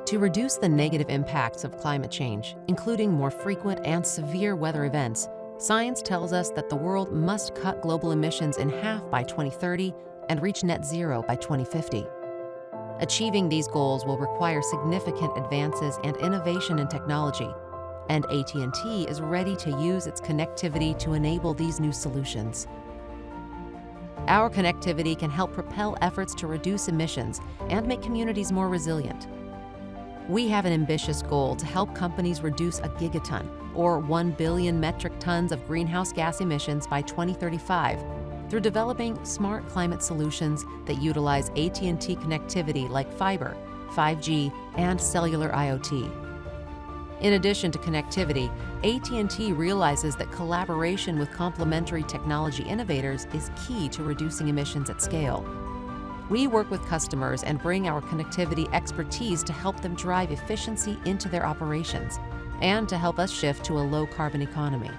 To reduce the negative impacts of climate change, including more frequent and severe weather events, science tells us that the world must cut global emissions in half by 2030 and reach net zero by 2050. Achieving these goals will require significant advances and innovation in technology, and AT&T is ready to use its connectivity to enable these new solutions. Our connectivity can help propel efforts to reduce emissions and make communities more resilient. We have an ambitious goal to help companies reduce a gigaton, or 1 billion metric tons of greenhouse gas emissions by 2035 through developing smart climate solutions that utilize AT&T connectivity like fiber, 5G, and cellular IoT. In addition to connectivity, AT&T realizes that collaboration with complementary technology innovators is key to reducing emissions at scale. We work with customers and bring our connectivity expertise to help them drive efficiency into their operations and to help us shift to a low-carbon economy.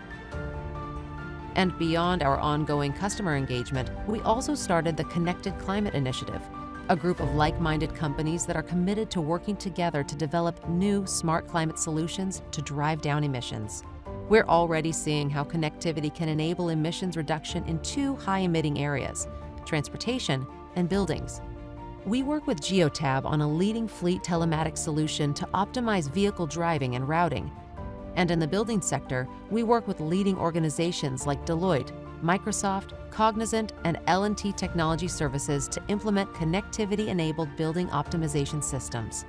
And beyond our ongoing customer engagement, we also started the Connected Climate Initiative, a group of like-minded companies that are committed to working together to develop new smart climate solutions to drive down emissions. We're already seeing how connectivity can enable emissions reduction in two high-emitting areas: transportation and buildings. We work with Geotab on a leading fleet telematics solution to optimize vehicle driving and routing. And in the building sector, we work with leading organizations like Deloitte, Microsoft, Cognizant, and L&T Technology Services to implement connectivity-enabled building optimization systems.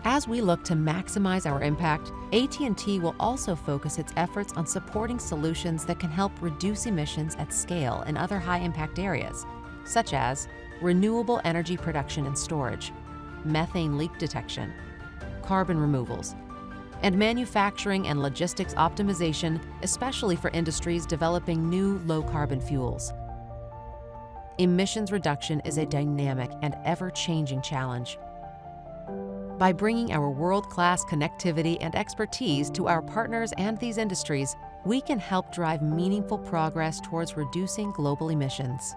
As we look to maximize our impact, AT&T will also focus its efforts on supporting solutions that can help reduce emissions at scale in other high-impact areas, such as renewable energy production and storage, methane leak detection, carbon removals, and manufacturing and logistics optimization, especially for industries developing new low-carbon fuels. Emissions reduction is a dynamic and ever-changing challenge. By bringing our world-class connectivity and expertise to our partners and these industries, we can help drive meaningful progress towards reducing global emissions.